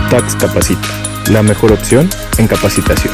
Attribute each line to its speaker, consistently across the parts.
Speaker 1: Tax Capacita, la mejor opción en capacitación.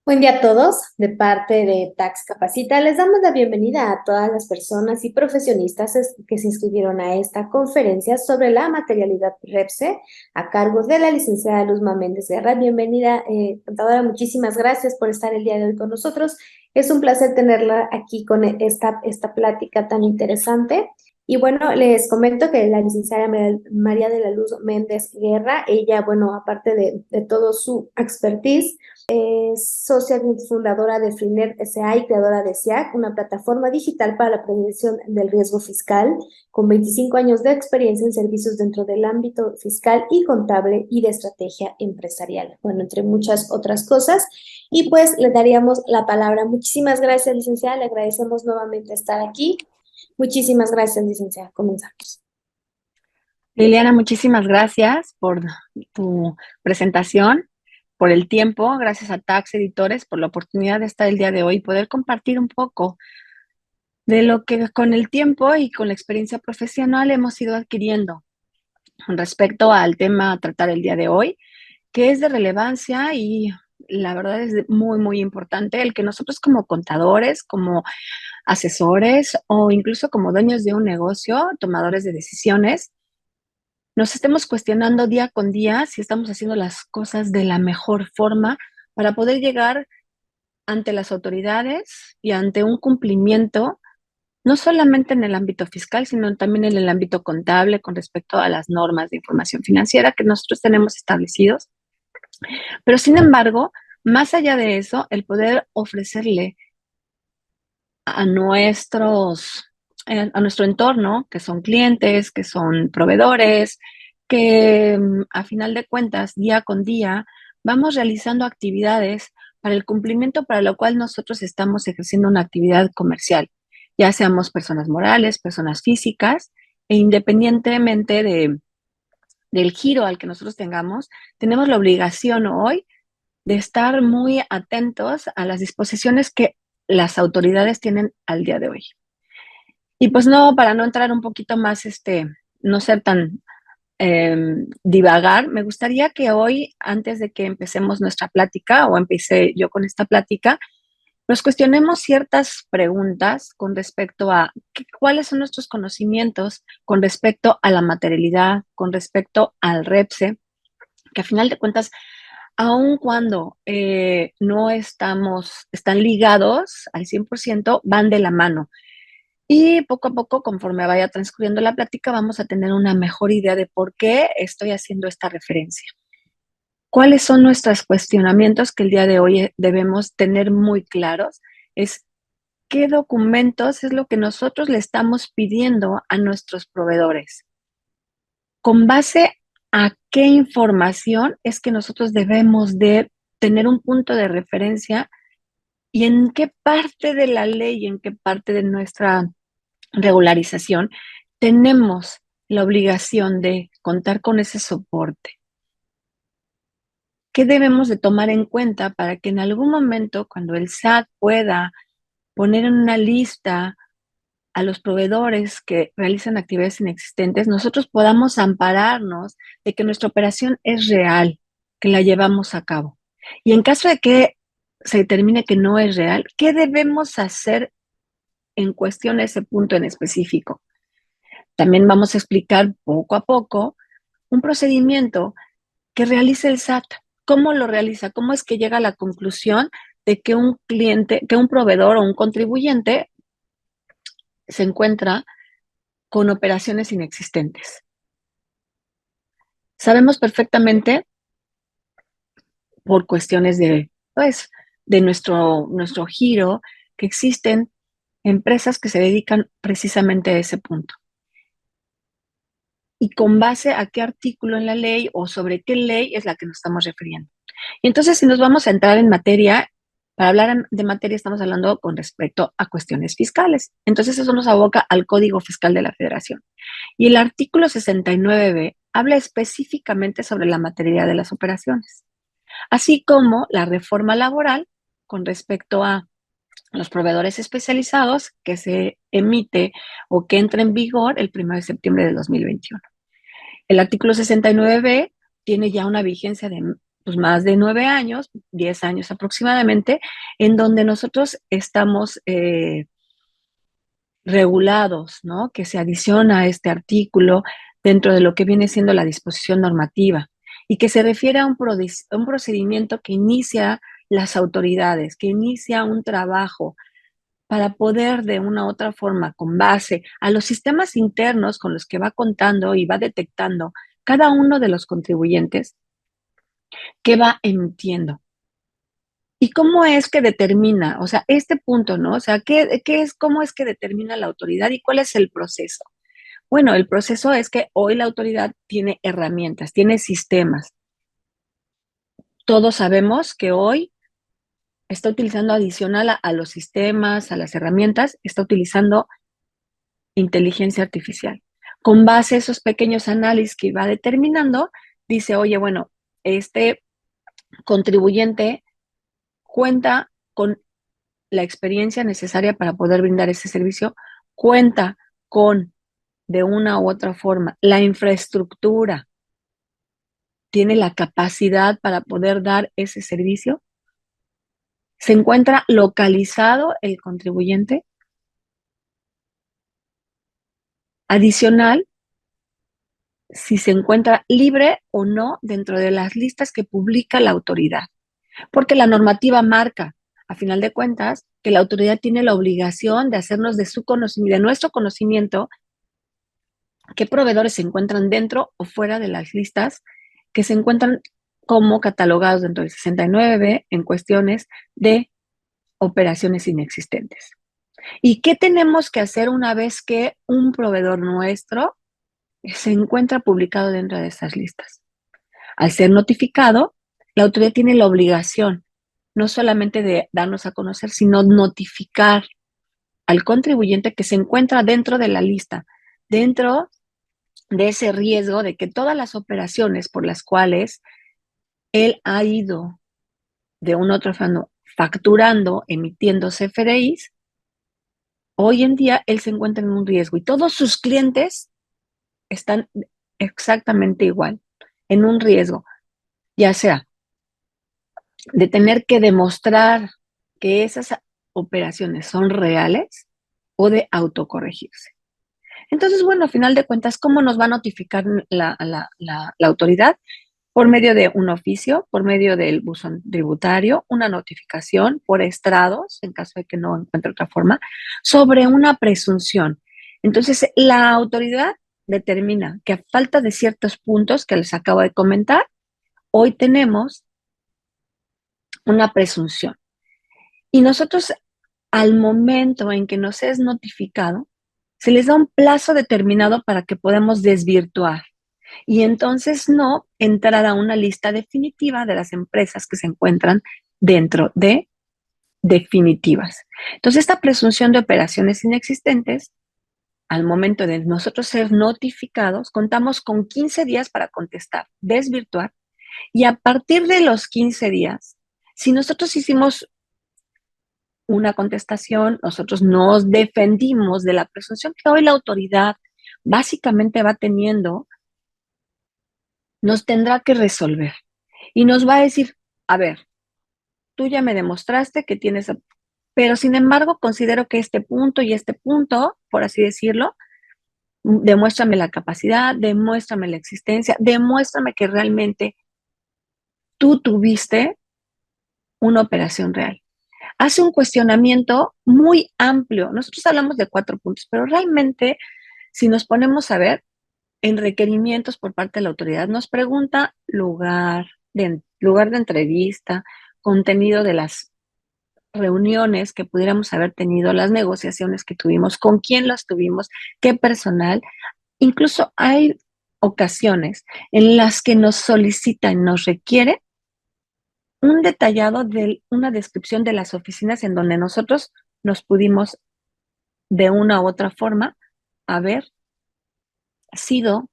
Speaker 2: Buen día a todos, de parte de Tax Capacita. Les damos la bienvenida a todas las personas y profesionistas que se inscribieron a esta conferencia sobre la materialidad REPSE a cargo de la licenciada Luzma Méndez Guerra. Bienvenida, contadora, muchísimas gracias por estar el día de hoy con nosotros. Es un placer tenerla aquí con esta plática tan interesante. Y bueno, les comento que la licenciada María de la Luz Méndez Guerra, ella, bueno, aparte de todo su expertise, es socia fundadora de Friner S.A. y creadora de SIAC, una plataforma digital para la prevención del riesgo fiscal, con 25 años de experiencia en servicios dentro del ámbito fiscal y contable y de estrategia empresarial, bueno, entre muchas otras cosas. Y pues le daríamos la palabra. Muchísimas gracias, licenciada, le agradecemos nuevamente estar aquí. Muchísimas gracias, licenciada. Comenzamos.
Speaker 3: Liliana, muchísimas gracias por tu presentación, por el tiempo. Gracias a Tax Editores por la oportunidad de estar el día de hoy y poder compartir un poco de lo que con el tiempo y con la experiencia profesional hemos ido adquiriendo con respecto al tema a tratar el día de hoy, que es de relevancia y la verdad es muy, muy importante el que nosotros como contadores, como asesores o incluso como dueños de un negocio, tomadores de decisiones, nos estemos cuestionando día con día si estamos haciendo las cosas de la mejor forma para poder llegar ante las autoridades y ante un cumplimiento, no solamente en el ámbito fiscal, sino también en el ámbito contable con respecto a las normas de información financiera que nosotros tenemos establecidos. Pero sin embargo, más allá de eso, el poder ofrecerle a nuestro entorno, que son clientes, que son proveedores, que a final de cuentas, día con día, vamos realizando actividades para el cumplimiento para lo cual nosotros estamos ejerciendo una actividad comercial, ya seamos personas morales, personas físicas, e independientemente del giro al que nosotros tengamos, tenemos la obligación hoy de estar muy atentos a las disposiciones que las autoridades tienen al día de hoy. Y pues no, para no entrar un poquito más, no ser tan divagar, me gustaría que hoy, antes de que empecemos nuestra plática, o empiece yo con esta plática, nos cuestionemos ciertas preguntas con respecto a cuáles son nuestros conocimientos con respecto a la materialidad, con respecto al REPSE, que a final de cuentas, aun cuando no están ligados al 100%, van de la mano. Y poco a poco, conforme vaya transcurriendo la plática, vamos a tener una mejor idea de por qué estoy haciendo esta referencia. ¿Cuáles son nuestros cuestionamientos que el día de hoy debemos tener muy claros? Es qué documentos es lo que nosotros le estamos pidiendo a nuestros proveedores. ¿Con base a qué información es que nosotros debemos de tener un punto de referencia y en qué parte de la ley, en qué parte de nuestra regularización tenemos la obligación de contar con ese soporte? ¿Qué debemos de tomar en cuenta para que en algún momento, cuando el SAT pueda poner en una lista a los proveedores que realizan actividades inexistentes, nosotros podamos ampararnos de que nuestra operación es real, que la llevamos a cabo? Y en caso de que se determine que no es real, ¿qué debemos hacer en cuestión a ese punto en específico? También vamos a explicar poco a poco un procedimiento que realiza el SAT. ¿Cómo lo realiza? ¿Cómo es que llega a la conclusión de que un cliente, que un proveedor o un contribuyente se encuentra con operaciones inexistentes? Sabemos perfectamente por cuestiones pues, de nuestro giro, que existen empresas que se dedican precisamente a ese punto. Y con base a qué artículo en la ley o sobre qué ley es la que nos estamos refiriendo. Y entonces, si nos vamos a entrar en materia, para hablar de materia estamos hablando con respecto a cuestiones fiscales. Entonces, eso nos aboca al Código Fiscal de la Federación. Y el artículo 69b habla específicamente sobre la materia de las operaciones, así como la reforma laboral con respecto a los proveedores especializados que se emite o que entra en vigor el 1 de septiembre de 2021. El artículo 69b tiene ya una vigencia de pues, más de 9 años, 10 años aproximadamente, en donde nosotros estamos regulados, ¿no? Que se adiciona a este artículo dentro de lo que viene siendo la disposición normativa y que se refiere a un procedimiento que inicia las autoridades, que inicia un trabajo para poder de una u otra forma, con base a los sistemas internos con los que va contando y va detectando cada uno de los contribuyentes, que va emitiendo. ¿Y cómo es que determina? O sea, este punto, ¿no? O sea, cómo es que determina la autoridad y cuál es el proceso? Bueno, el proceso es que hoy la autoridad tiene herramientas, tiene sistemas. Todos sabemos que hoy está utilizando adicional a los sistemas, a las herramientas, está utilizando inteligencia artificial. Con base a esos pequeños análisis que va determinando, dice, oye, bueno, este contribuyente cuenta con la experiencia necesaria para poder brindar ese servicio, cuenta con, de una u otra forma, la infraestructura, tiene la capacidad para poder dar ese servicio, se encuentra localizado el contribuyente. Adicional, si se encuentra libre o no dentro de las listas que publica la autoridad, porque la normativa marca, a final de cuentas, que la autoridad tiene la obligación de hacernos de su conocimiento, de nuestro conocimiento, qué proveedores se encuentran dentro o fuera de las listas que se encuentran como catalogados dentro del 69 en cuestiones de operaciones inexistentes. ¿Y qué tenemos que hacer una vez que un proveedor nuestro se encuentra publicado dentro de esas listas? Al ser notificado, la autoridad tiene la obligación no solamente de darnos a conocer, sino notificar al contribuyente que se encuentra dentro de la lista, dentro de ese riesgo de que todas las operaciones por las cuales él ha ido de un otro fondo facturando, emitiendo CFDIs, hoy en día él se encuentra en un riesgo y todos sus clientes están exactamente igual, en un riesgo, ya sea de tener que demostrar que esas operaciones son reales o de autocorregirse. Entonces, bueno, a final de cuentas, ¿cómo nos va a notificar la autoridad? Por medio de un oficio, por medio del buzón tributario, una notificación por estrados, en caso de que no encuentre otra forma, sobre una presunción. Entonces, la autoridad determina que a falta de ciertos puntos que les acabo de comentar, hoy tenemos una presunción. Y nosotros, al momento en que nos es notificado, se les da un plazo determinado para que podamos desvirtuar y entonces no entrar a una lista definitiva de las empresas que se encuentran dentro de definitivas. Entonces, esta presunción de operaciones inexistentes, al momento de nosotros ser notificados, contamos con 15 días para contestar, desvirtuar, y a partir de los 15 días, si nosotros hicimos una contestación, nosotros nos defendimos de la presunción que hoy la autoridad básicamente va teniendo, nos tendrá que resolver y nos va a decir, a ver, tú ya me demostraste que tienes, pero sin embargo considero que este punto, por así decirlo, demuéstrame la capacidad, demuéstrame la existencia, demuéstrame que realmente tú tuviste una operación real. Hace un cuestionamiento muy amplio. Nosotros hablamos de 4 puntos, pero realmente, si nos ponemos a ver, en requerimientos por parte de la autoridad nos pregunta lugar de entrevista, contenido de las reuniones que pudiéramos haber tenido, las negociaciones que tuvimos, con quién las tuvimos, qué personal. Incluso hay ocasiones en las que nos solicita y nos requiere un detallado de una descripción de las oficinas en donde nosotros nos pudimos de una u otra forma haber sido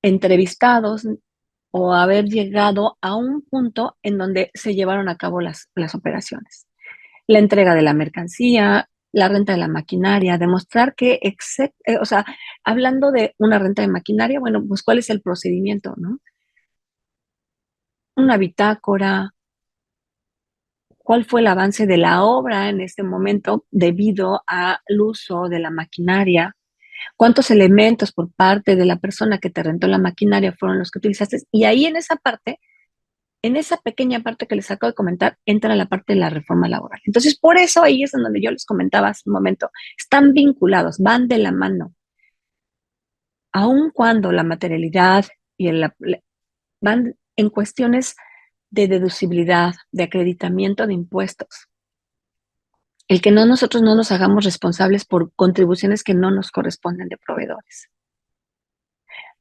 Speaker 3: entrevistados o haber llegado a un punto en donde se llevaron a cabo las operaciones. La entrega de la mercancía, la renta de la maquinaria, demostrar que, o sea, hablando de una renta de maquinaria, bueno, pues cuál es el procedimiento, ¿no? Una bitácora, cuál fue el avance de la obra en este momento debido al uso de la maquinaria, cuántos elementos por parte de la persona que te rentó la maquinaria fueron los que utilizaste. Y ahí en esa parte, en esa pequeña parte que les acabo de comentar, entra la parte de la reforma laboral. Entonces, por eso ahí es en donde yo les comentaba hace un momento, están vinculados, van de la mano, aun cuando la materialidad y van en cuestiones de deducibilidad, de acreditamiento de impuestos. El que nosotros no nos hagamos responsables por contribuciones que no nos corresponden de proveedores.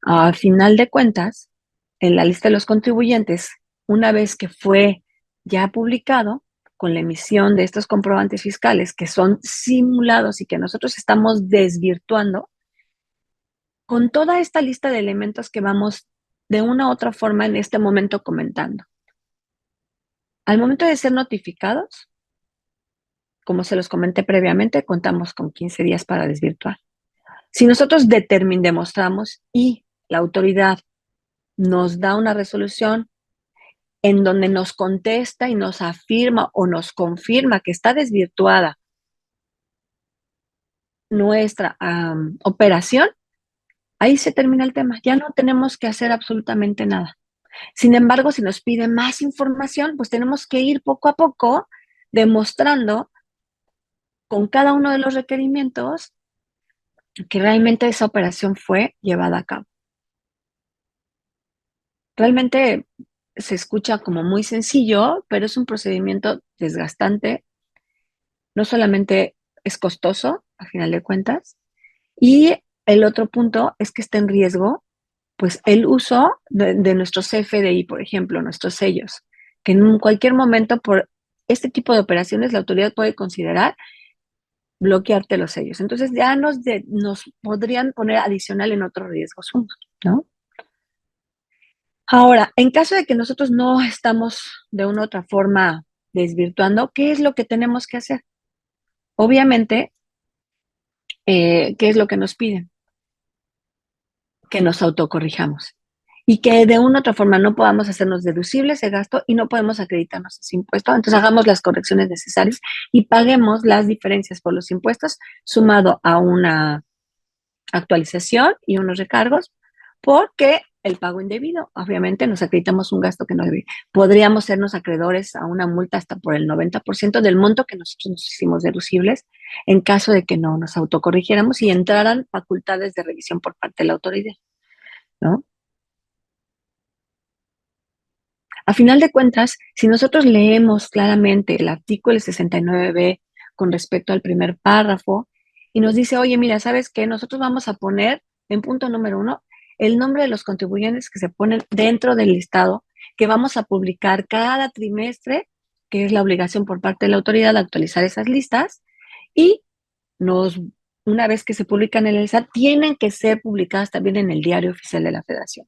Speaker 3: A final de cuentas, en la lista de los contribuyentes, una vez que fue ya publicado, con la emisión de estos comprobantes fiscales que son simulados y que nosotros estamos desvirtuando, con toda esta lista de elementos que vamos de una u otra forma en este momento comentando. Al momento de ser notificados, como se los comenté previamente, contamos con 15 días para desvirtuar. Si nosotros demostramos y la autoridad nos da una resolución en donde nos contesta y nos afirma o nos confirma que está desvirtuada nuestra operación, ahí se termina el tema. Ya no tenemos que hacer absolutamente nada. Sin embargo, si nos pide más información, pues tenemos que ir poco a poco demostrando con cada uno de los requerimientos que realmente esa operación fue llevada a cabo. Realmente se escucha como muy sencillo, pero es un procedimiento desgastante. No solamente es costoso, a final de cuentas, y el otro punto es que está en riesgo, pues, el uso de nuestros CFDI, por ejemplo, nuestros sellos, que en cualquier momento por este tipo de operaciones la autoridad puede considerar bloquearte los sellos. Entonces ya nos podrían poner adicional en otro riesgo sumo, ¿no? Ahora, en caso de que nosotros no estamos de una u otra forma desvirtuando, ¿qué es lo que tenemos que hacer? Obviamente, ¿qué es lo que nos piden? Que nos autocorrijamos y que de una u otra forma no podamos hacernos deducible ese gasto y no podemos acreditarnos ese impuesto. Entonces hagamos las correcciones necesarias y paguemos las diferencias por los impuestos sumado a una actualización y unos recargos porque el pago indebido, obviamente nos acreditamos un gasto que no debe. Podríamos sernos acreedores a una multa hasta por el 90% del monto que nosotros nos hicimos deducibles en caso de que no nos autocorrigiéramos y entraran facultades de revisión por parte de la autoridad, ¿no? A final de cuentas, si nosotros leemos claramente el artículo 69b con respecto al primer párrafo y nos dice, oye, mira, ¿sabes qué? Nosotros vamos a poner en punto número 1 el nombre de los contribuyentes que se ponen dentro del listado que vamos a publicar cada trimestre, que es la obligación por parte de la autoridad de actualizar esas listas y una vez que se publican en el SAT, tienen que ser publicadas también en el Diario Oficial de la Federación.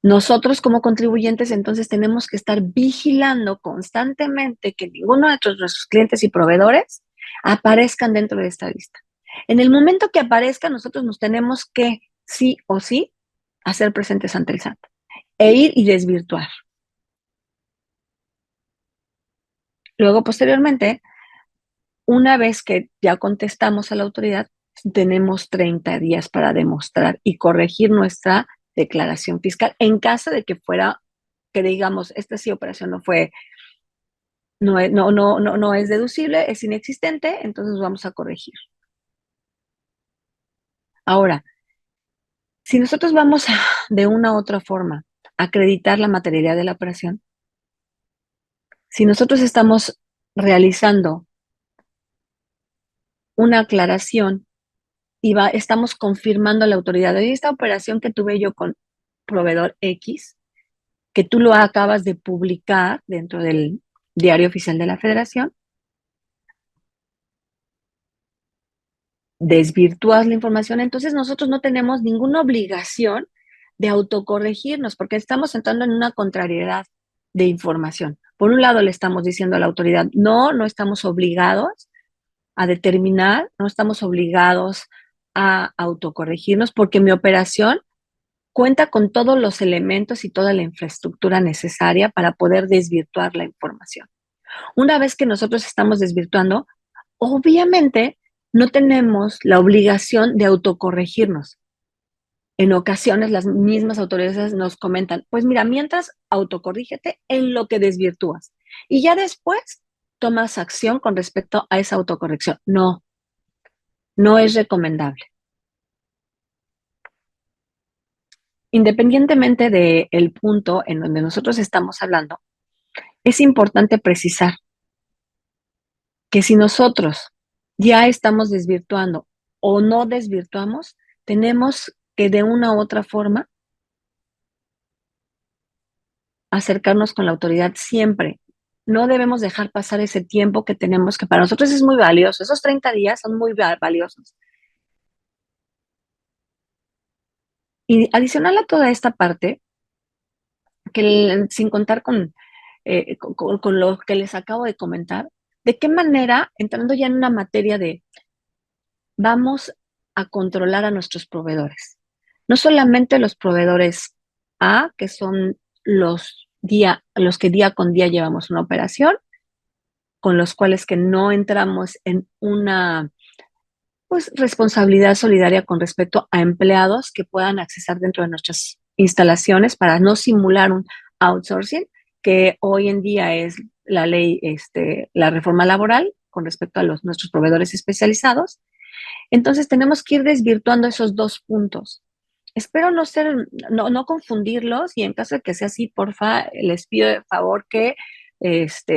Speaker 3: Nosotros como contribuyentes entonces tenemos que estar vigilando constantemente que ninguno de nuestros clientes y proveedores aparezcan dentro de esta lista. En el momento que aparezca, nosotros nos tenemos que, sí o sí, hacer presentes ante el SAT e ir y desvirtuar. Luego, posteriormente, una vez que ya contestamos a la autoridad, tenemos 30 días para demostrar y corregir nuestra declaración fiscal en caso de que fuera, que digamos, esta sí operación no fue, no es deducible, es inexistente, entonces vamos a corregir. Ahora, si nosotros vamos de una u otra forma a acreditar la materialidad de la operación, si nosotros estamos realizando una aclaración y estamos confirmando la autoridad de esta operación que tuve yo con proveedor X, que tú lo acabas de publicar dentro del Diario Oficial de la Federación, desvirtúas la información, entonces nosotros no tenemos ninguna obligación de autocorregirnos porque estamos entrando en una contrariedad de información. Por un lado le estamos diciendo a la autoridad, no estamos obligados a determinar, no estamos obligados a autocorregirnos porque mi operación cuenta con todos los elementos y toda la infraestructura necesaria para poder desvirtuar la información. Una vez que nosotros estamos desvirtuando, obviamente no tenemos la obligación de autocorregirnos. En ocasiones las mismas autoridades nos comentan, pues mira, mientras autocorrígete en lo que desvirtúas y ya después tomas acción con respecto a esa autocorrección. No es recomendable. Independientemente del punto en donde nosotros estamos hablando, es importante precisar que si nosotros ya estamos desvirtuando o no desvirtuamos, tenemos que de una u otra forma acercarnos con la autoridad siempre. No debemos dejar pasar ese tiempo que tenemos, que para nosotros es muy valioso. Esos 30 días son muy valiosos. Y adicional a toda esta parte, que sin contar con lo que les acabo de comentar, de qué manera, entrando ya en una materia de vamos a controlar a nuestros proveedores. No solamente los proveedores A, que son los que día con día llevamos una operación, con los cuales que no entramos en una pues, responsabilidad solidaria con respecto a empleados que puedan accesar dentro de nuestras instalaciones para no simular un outsourcing, que hoy en día es la ley, la reforma laboral con respecto a nuestros proveedores especializados. Entonces tenemos que ir desvirtuando esos dos puntos. Espero no confundirlos y en caso de que sea así, porfa, les pido de favor que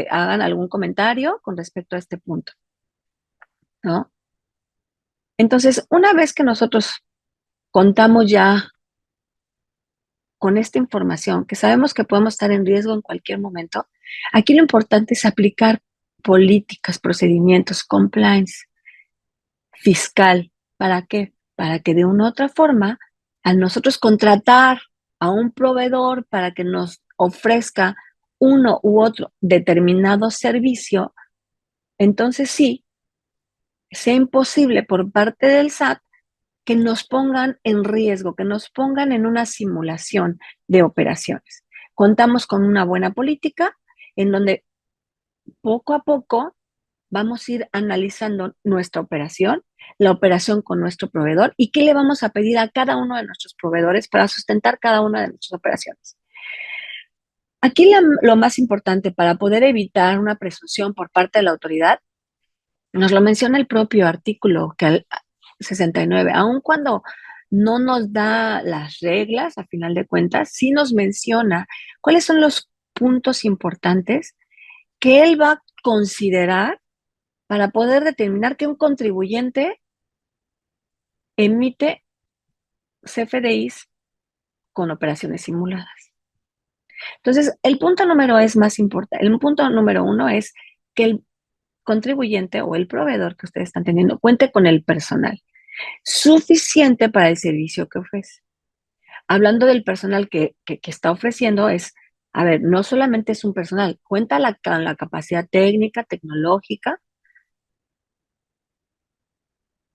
Speaker 3: hagan algún comentario con respecto a este punto, ¿no? Entonces, una vez que nosotros contamos ya con esta información, que sabemos que podemos estar en riesgo en cualquier momento, aquí lo importante es aplicar políticas, procedimientos, compliance fiscal. ¿Para qué? Para que de una u otra forma, al nosotros contratar a un proveedor para que nos ofrezca uno u otro determinado servicio, entonces sí, sea imposible por parte del SAT que nos pongan en riesgo, que nos pongan en una simulación de operaciones. Contamos con una buena política en donde poco a poco vamos a ir analizando nuestra operación, la operación con nuestro proveedor y qué le vamos a pedir a cada uno de nuestros proveedores para sustentar cada una de nuestras operaciones. Aquí lo más importante para poder evitar una presunción por parte de la autoridad, nos lo menciona el propio artículo 69, aun cuando no nos da las reglas, a final de cuentas, sí nos menciona cuáles son los puntos importantes que él va a considerar para poder determinar que un contribuyente emite CFDIs con operaciones simuladas. Entonces, el punto número es más importante. El punto número uno es que el contribuyente o el proveedor que ustedes están teniendo cuente con el personal suficiente para el servicio que ofrece. Hablando del personal que está ofreciendo a ver, no solamente es un personal, cuenta con la capacidad técnica, tecnológica,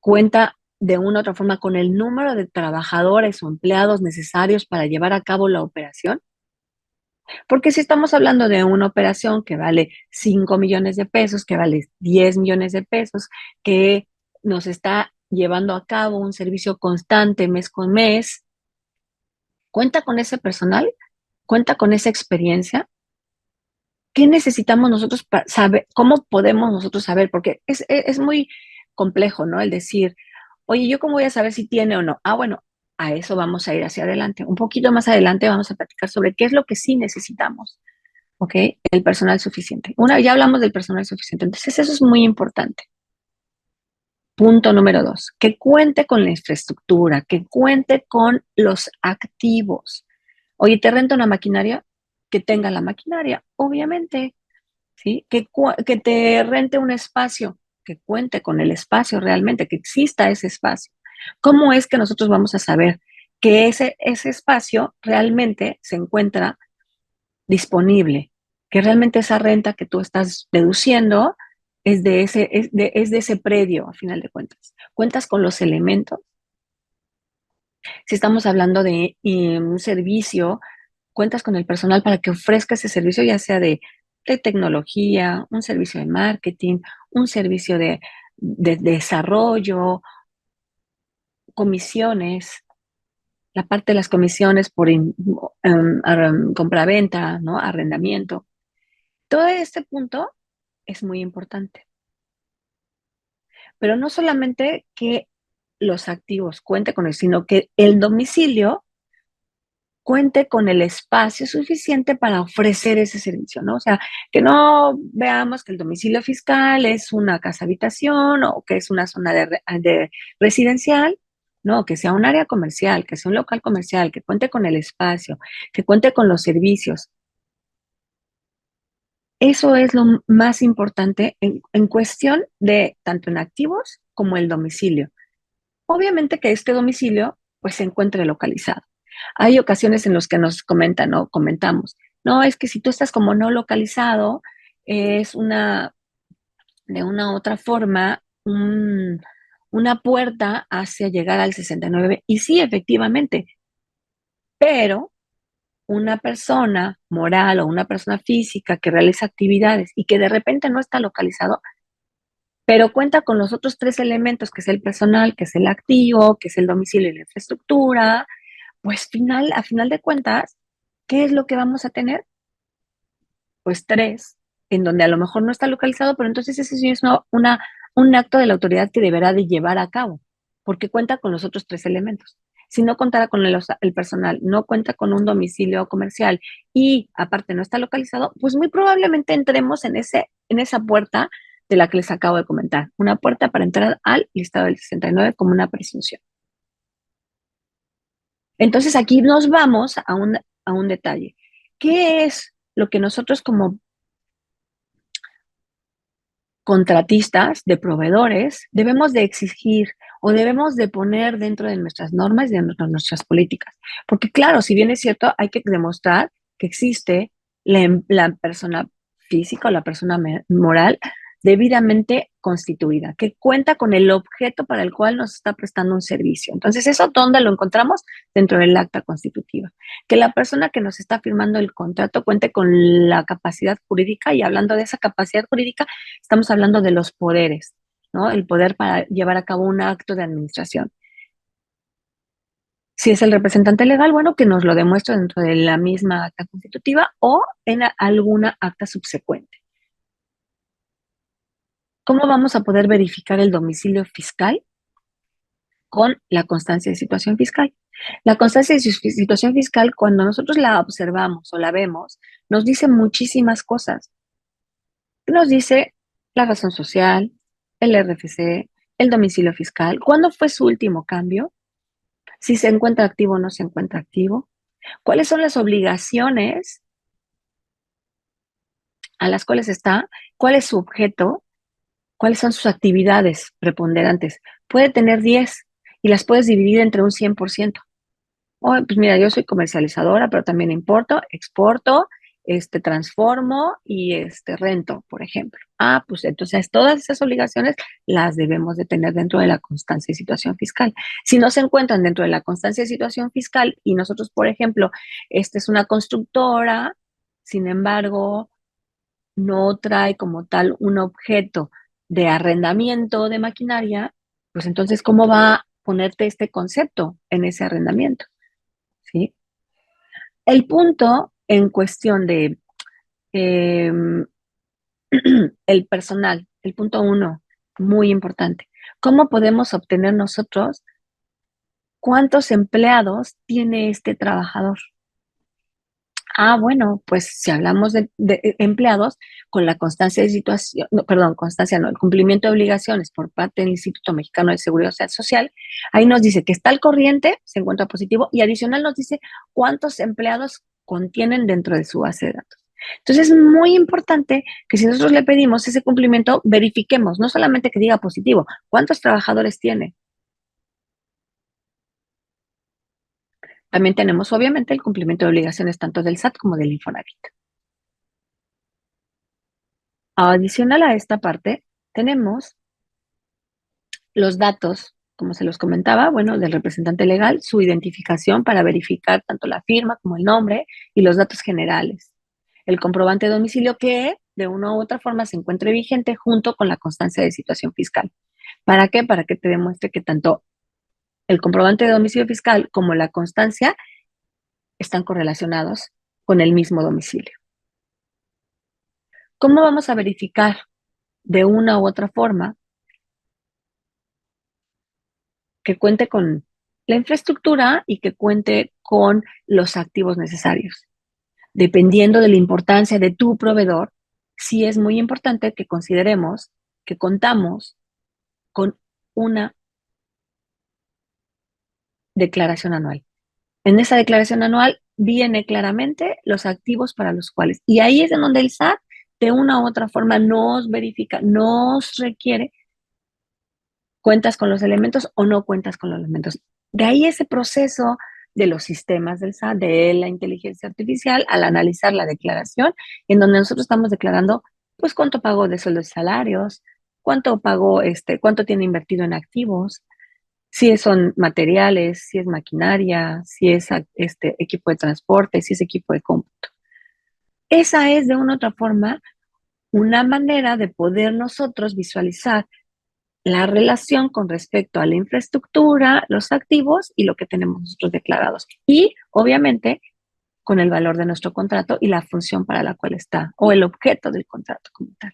Speaker 3: cuenta de una u otra forma con el número de trabajadores o empleados necesarios para llevar a cabo la operación. Porque si estamos hablando de una operación que vale 5 millones de pesos, que vale 10 millones de pesos, que nos está llevando a cabo un servicio constante mes con mes, cuenta con ese personal, cuenta con esa experiencia. ¿Qué necesitamos nosotros para saber? ¿Cómo podemos nosotros saber? Porque es muy complejo, ¿no? El decir, Oye, ¿yo cómo voy a saber si tiene o no? Ah, bueno, a eso vamos a ir hacia adelante. Un poquito más adelante vamos a platicar sobre qué es lo que sí necesitamos, ¿ok? El personal suficiente. Ya hablamos del personal suficiente, entonces eso es muy importante. Punto número 2, que cuente con la infraestructura, que cuente con los activos. Oye, ¿te renta una maquinaria? Que tenga la maquinaria, obviamente, ¿sí? Que te rente un espacio, que cuente con el espacio realmente, que exista ese espacio. ¿Cómo es que nosotros vamos a saber que ese espacio realmente se encuentra disponible? Que realmente esa renta que tú estás deduciendo es de ese predio, a final de cuentas. Cuentas con los elementos. Si estamos hablando de un servicio, cuentas con el personal para que ofrezca ese servicio, ya sea de tecnología, un servicio de marketing, un servicio de desarrollo, comisiones, la parte de las comisiones por compraventa, ¿no? Arrendamiento. Todo este punto es muy importante. Pero no solamente que los activos cuenten con eso, sino que el domicilio cuente con el espacio suficiente para ofrecer ese servicio, ¿no? O sea, que no veamos que el domicilio fiscal es una casa habitación o que es una zona de residencial, no, que sea un área comercial, que sea un local comercial, que cuente con el espacio, que cuente con los servicios. Eso es lo más importante en cuestión de tanto en activos como el domicilio. Obviamente que este domicilio pues se encuentre localizado. Hay ocasiones en las que nos comentan o comentamos, no, es que si tú estás como no localizado, es de una otra forma, una puerta hacia llegar al 69. Y sí, efectivamente, pero una persona moral o una persona física que realiza actividades y que de repente no está localizado, pero cuenta con los otros tres elementos, que es el personal, que es el activo, que es el domicilio y la infraestructura, pues a final de cuentas, ¿qué es lo que vamos a tener? Pues tres, en donde a lo mejor no está localizado, pero entonces ese sí es un acto de la autoridad que deberá de llevar a cabo, porque cuenta con los otros tres elementos. Si no contara con el personal, no cuenta con un domicilio comercial y aparte no está localizado, pues muy probablemente entremos en esa puerta de la que les acabo de comentar, una puerta para entrar al listado del 69 como una presunción. Entonces aquí nos vamos a un detalle. ¿Qué es lo que nosotros como contratistas de proveedores debemos de exigir o debemos de poner dentro de nuestras normas y de nuestras políticas? Porque claro, si bien es cierto, hay que demostrar que existe la persona física o la persona moral debidamente constituida, que cuenta con el objeto para el cual nos está prestando un servicio. Entonces, ¿eso dónde lo encontramos? Dentro del acta constitutiva. Que la persona que nos está firmando el contrato cuente con la capacidad jurídica, y hablando de esa capacidad jurídica, estamos hablando de los poderes, ¿no? El poder para llevar a cabo un acto de administración. Si es el representante legal, bueno, que nos lo demuestre dentro de la misma acta constitutiva o en alguna acta subsecuente. ¿Cómo vamos a poder verificar el domicilio fiscal? Con la constancia de situación fiscal. La constancia de situación fiscal, cuando nosotros la observamos o la vemos, nos dice muchísimas cosas. Nos dice la razón social, el RFC, el domicilio fiscal, cuándo fue su último cambio, si se encuentra activo o no se encuentra activo, cuáles son las obligaciones a las cuales está, cuál es su objeto, cuáles son sus actividades preponderantes. Puede tener 10 y las puedes dividir entre un 100%. Oh, pues mira, yo soy comercializadora, pero también importo, exporto, transformo y rento, por ejemplo. Ah, pues entonces todas esas obligaciones las debemos de tener dentro de la constancia de situación fiscal. Si no se encuentran dentro de la constancia de situación fiscal y nosotros, por ejemplo, esta es una constructora, sin embargo, no trae como tal un objeto de arrendamiento de maquinaria, pues entonces, ¿cómo va a ponerte este concepto en ese arrendamiento? ¿Sí? El punto en cuestión de el personal, el punto uno, muy importante. ¿cómo podemos obtener nosotros cuántos empleados tiene este trabajador? Bueno, pues si hablamos de empleados, con la constancia de situación, no, perdón, constancia no, el cumplimiento de obligaciones por parte del Instituto Mexicano de Seguridad Social, ahí nos dice que está al corriente, se encuentra positivo, y adicional nos dice cuántos empleados contienen dentro de su base de datos. Entonces es muy importante que si nosotros le pedimos ese cumplimiento, verifiquemos, no solamente que diga positivo, cuántos trabajadores tiene. También tenemos, obviamente, el cumplimiento de obligaciones tanto del SAT como del Infonavit. Adicional a esta parte, tenemos los datos, como se los comentaba, bueno, del representante legal, su identificación para verificar tanto la firma como el nombre y los datos generales. El comprobante de domicilio que de una u otra forma se encuentre vigente junto con la constancia de situación fiscal. ¿Para qué? Para que te demuestre que tanto el comprobante de domicilio fiscal como la constancia están correlacionados con el mismo domicilio. ¿Cómo vamos a verificar de una u otra forma que cuente con la infraestructura y que cuente con los activos necesarios? Dependiendo de la importancia de tu proveedor, sí es muy importante que consideremos que contamos con una declaración anual. En esa declaración anual viene claramente los activos para los cuales, y ahí es en donde el SAT de una u otra forma nos verifica, nos requiere cuentas con los elementos o no cuentas con los elementos. De ahí ese proceso de los sistemas del SAT, de la inteligencia artificial, al analizar la declaración, en donde nosotros estamos declarando, pues, cuánto pagó de sueldos y salarios, cuánto pagó, cuánto tiene invertido en activos, si son materiales, si es maquinaria, si es equipo de transporte, si es equipo de cómputo. Esa es, de una u otra forma, una manera de poder nosotros visualizar la relación con respecto a la infraestructura, los activos y lo que tenemos nosotros declarados. Y, obviamente, con el valor de nuestro contrato y la función para la cual está, o el objeto del contrato como tal.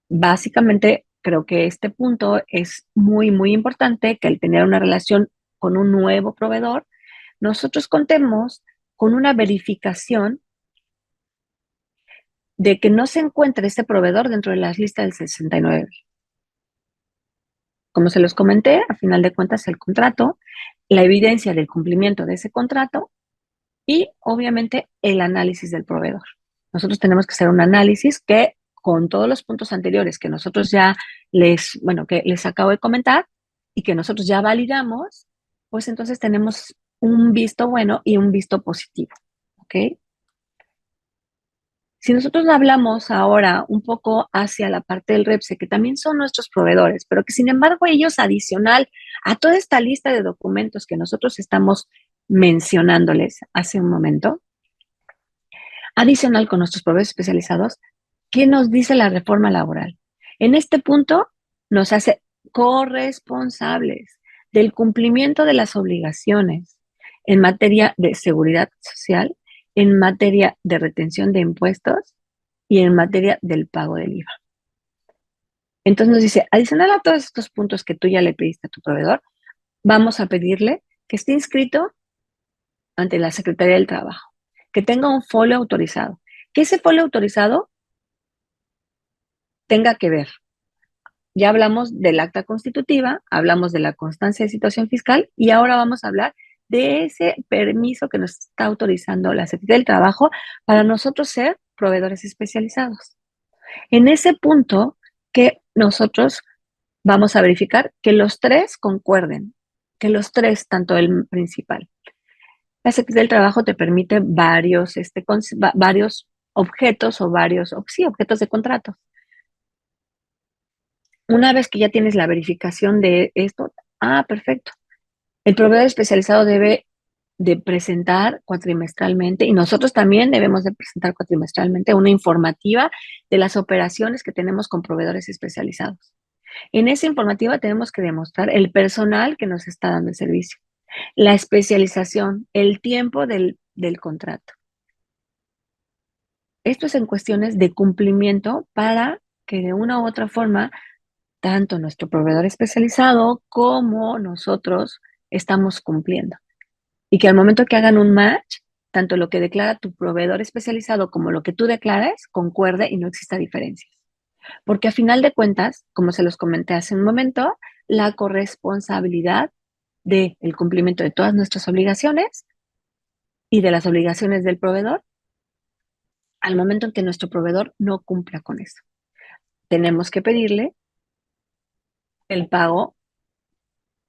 Speaker 3: Básicamente, creo que este punto es muy, muy importante, que al tener una relación con un nuevo proveedor, nosotros contemos con una verificación de que no se encuentre ese proveedor dentro de las listas del 69. Como se los comenté, a final de cuentas, el contrato, la evidencia del cumplimiento de ese contrato y, obviamente, el análisis del proveedor. Nosotros tenemos que hacer un análisis que, con todos los puntos anteriores que nosotros ya que les acabo de comentar y que nosotros ya validamos, pues entonces tenemos un visto bueno y un visto positivo, ¿ok? Si nosotros hablamos ahora un poco hacia la parte del REPSE, que también son nuestros proveedores, pero que sin embargo ellos, adicional a toda esta lista de documentos que nosotros estamos mencionándoles hace un momento, adicional con nuestros proveedores especializados, ¿qué nos dice la reforma laboral? En este punto nos hace corresponsables del cumplimiento de las obligaciones en materia de seguridad social, en materia de retención de impuestos y en materia del pago del IVA. Entonces nos dice, adicional a todos estos puntos que tú ya le pediste a tu proveedor, vamos a pedirle que esté inscrito ante la Secretaría del Trabajo, que tenga un folio autorizado, que ese folio autorizado tenga que ver. Ya hablamos del acta constitutiva, hablamos de la constancia de situación fiscal y ahora vamos a hablar de ese permiso que nos está autorizando la Secretaría del Trabajo para nosotros ser proveedores especializados. En ese punto que nosotros vamos a verificar que los tres concuerden, que los tres, tanto el principal. La Secretaría del Trabajo te permite varios objetos o objetos de contratos. Una vez que ya tienes la verificación de esto, perfecto. El proveedor especializado debe de presentar cuatrimestralmente y nosotros también debemos de presentar cuatrimestralmente una informativa de las operaciones que tenemos con proveedores especializados. En esa informativa tenemos que demostrar el personal que nos está dando el servicio, la especialización, el tiempo del contrato. Esto es en cuestiones de cumplimiento para que de una u otra forma, tanto nuestro proveedor especializado como nosotros estamos cumpliendo. Y que al momento que hagan un match, tanto lo que declara tu proveedor especializado como lo que tú declares, concuerde y no exista diferencias. Porque a final de cuentas, como se los comenté hace un momento, la corresponsabilidad del cumplimiento de todas nuestras obligaciones y de las obligaciones del proveedor al momento en que nuestro proveedor no cumpla con eso. Tenemos que pedirle el pago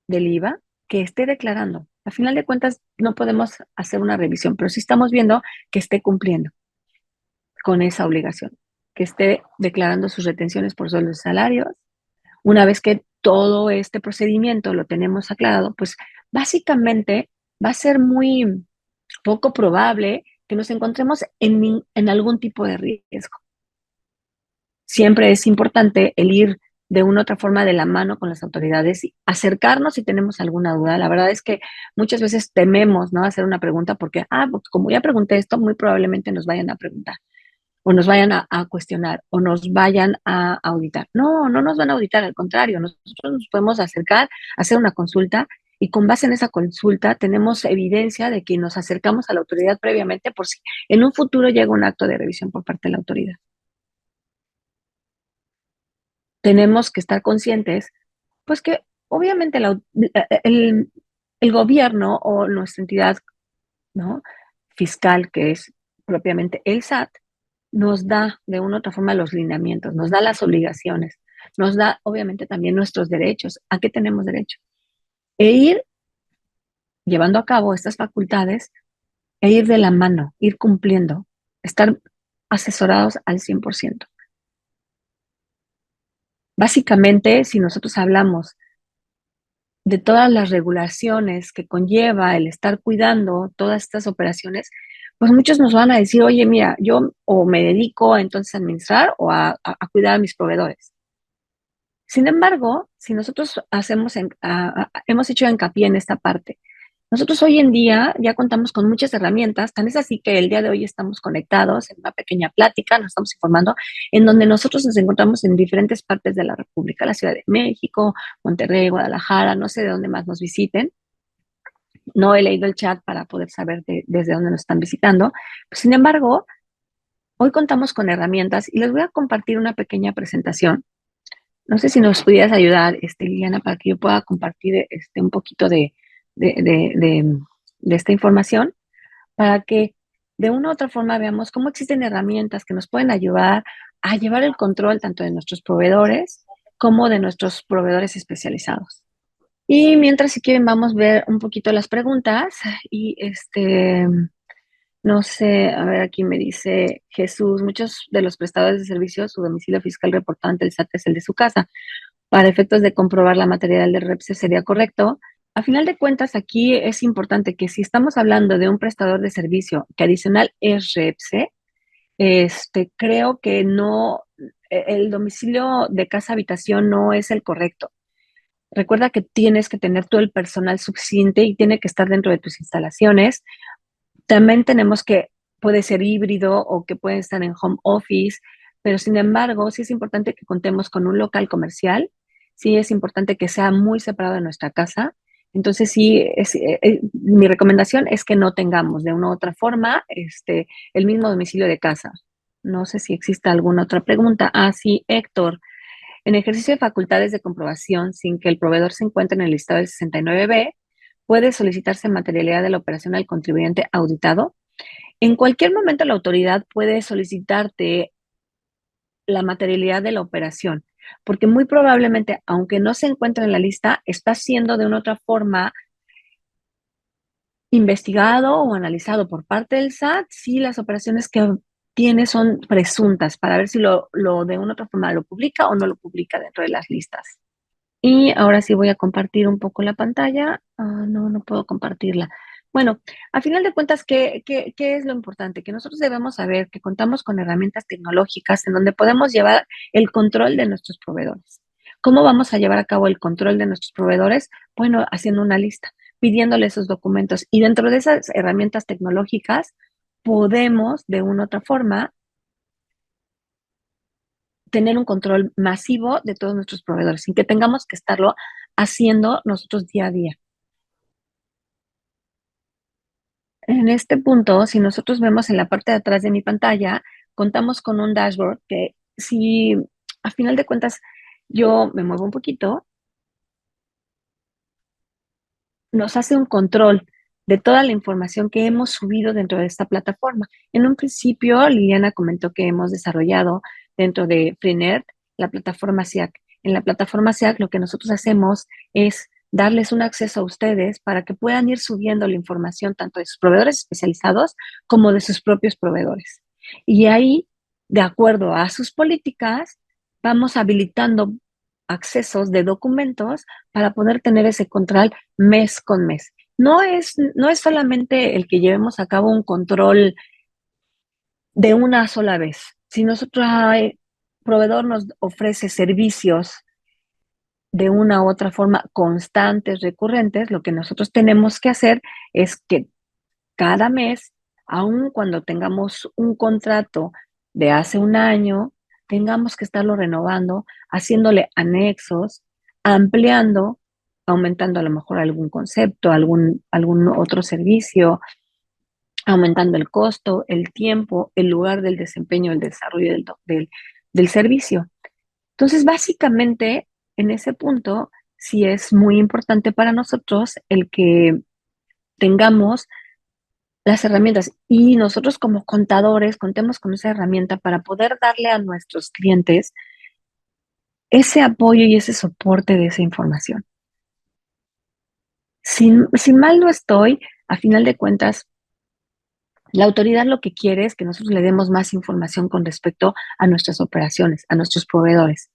Speaker 3: del IVA que esté declarando. A final de cuentas, no podemos hacer una revisión, pero sí estamos viendo que esté cumpliendo con esa obligación, que esté declarando sus retenciones por sueldos y salarios. Una vez que todo este procedimiento lo tenemos aclarado, pues básicamente va a ser muy poco probable que nos encontremos en algún tipo de riesgo. Siempre es importante el ir de una u otra forma de la mano con las autoridades y acercarnos si tenemos alguna duda. La verdad es que muchas veces tememos, ¿no?, hacer una pregunta porque como ya pregunté esto, muy probablemente nos vayan a preguntar o nos vayan a cuestionar o nos vayan a auditar. No, no nos van a auditar, al contrario, nosotros nos podemos acercar, hacer una consulta y con base en esa consulta tenemos evidencia de que nos acercamos a la autoridad previamente por si en un futuro llega un acto de revisión por parte de la autoridad. Tenemos que estar conscientes, pues que obviamente el, el gobierno o nuestra entidad, ¿no?, fiscal, que es propiamente el SAT, nos da de una u otra forma los lineamientos, nos da las obligaciones, nos da obviamente también nuestros derechos. ¿A qué tenemos derecho? E ir llevando a cabo estas facultades e ir de la mano, ir cumpliendo, estar asesorados al 100%. Básicamente, si nosotros hablamos de todas las regulaciones que conlleva el estar cuidando todas estas operaciones, pues muchos nos van a decir, oye, mira, yo o me dedico entonces a administrar o a cuidar a mis proveedores. Sin embargo, si nosotros hemos hecho hincapié en esta parte, nosotros hoy en día ya contamos con muchas herramientas, tan es así que el día de hoy estamos conectados en una pequeña plática, nos estamos informando, en donde nosotros nos encontramos en diferentes partes de la República, la Ciudad de México, Monterrey, Guadalajara, no sé de dónde más nos visiten. No he leído el chat para poder saber desde dónde nos están visitando. Sin embargo, hoy contamos con herramientas y les voy a compartir una pequeña presentación. No sé si nos pudieras ayudar, Liliana, para que yo pueda compartir un poquito de, de- de- de esta información, para que de una u otra forma veamos cómo existen herramientas que nos pueden ayudar a llevar el control tanto de nuestros proveedores como de nuestros proveedores especializados. Y mientras, si quieren, vamos a ver un poquito las preguntas y no sé, a ver, aquí me dice Jesús, muchos de los prestadores de servicios, su domicilio fiscal reportado ante el SAT es el de su casa. Para efectos de comprobar la materialidad del REPSE sería correcto. A final de cuentas, aquí es importante que si estamos hablando de un prestador de servicio que adicional es REPSE, creo que no, el domicilio de casa habitación no es el correcto. Recuerda que tienes que tener todo el personal suficiente y tiene que estar dentro de tus instalaciones. También tenemos que puede ser híbrido o que puede estar en home office, pero sin embargo, sí es importante que contemos con un local comercial, sí es importante que sea muy separado de nuestra casa. Entonces, sí, mi recomendación es que no tengamos de una u otra forma el mismo domicilio de casa. No sé si existe alguna otra pregunta. Ah, sí, Héctor. En ejercicio de facultades de comprobación sin que el proveedor se encuentre en el listado del 69B, puede solicitarse materialidad de la operación al contribuyente auditado. En cualquier momento la autoridad puede solicitarte la materialidad de la operación, porque muy probablemente, aunque no se encuentre en la lista, está siendo de una otra forma investigado o analizado por parte del SAT si las operaciones que tiene son presuntas, para ver si lo de una otra forma lo publica o no lo publica dentro de las listas. Y ahora sí voy a compartir un poco la pantalla. No, no puedo compartirla. Bueno, a final de cuentas, ¿qué es lo importante? Que nosotros debemos saber que contamos con herramientas tecnológicas en donde podemos llevar el control de nuestros proveedores. ¿Cómo vamos a llevar a cabo el control de nuestros proveedores? Bueno, haciendo una lista, pidiéndole esos documentos. Y dentro de esas herramientas tecnológicas, podemos de una u otra forma tener un control masivo de todos nuestros proveedores, sin que tengamos que estarlo haciendo nosotros día a día. En este punto, si nosotros vemos en la parte de atrás de mi pantalla, contamos con un dashboard que si a final de cuentas yo me muevo un poquito, nos hace un control de toda la información que hemos subido dentro de esta plataforma. En un principio, Liliana comentó que hemos desarrollado dentro de Freenet la plataforma SIAC. En la plataforma SIAC lo que nosotros hacemos es darles un acceso a ustedes para que puedan ir subiendo la información tanto de sus proveedores especializados como de sus propios proveedores. Y ahí, de acuerdo a sus políticas, vamos habilitando accesos de documentos para poder tener ese control mes con mes. No es solamente el que llevemos a cabo un control de una sola vez. Si nosotros, el proveedor nos ofrece servicios de una u otra forma constantes, recurrentes, lo que nosotros tenemos que hacer es que cada mes, aun cuando tengamos un contrato de hace un año, tengamos que estarlo renovando, haciéndole anexos, ampliando, aumentando a lo mejor algún concepto, algún otro servicio, aumentando el costo, el tiempo, el lugar del desempeño, el desarrollo del servicio. Entonces, básicamente, en ese punto, sí es muy importante para nosotros el que tengamos las herramientas y nosotros como contadores contemos con esa herramienta para poder darle a nuestros clientes ese apoyo y ese soporte de esa información. Si mal no estoy, a final de cuentas, la autoridad lo que quiere es que nosotros le demos más información con respecto a nuestras operaciones, a nuestros proveedores.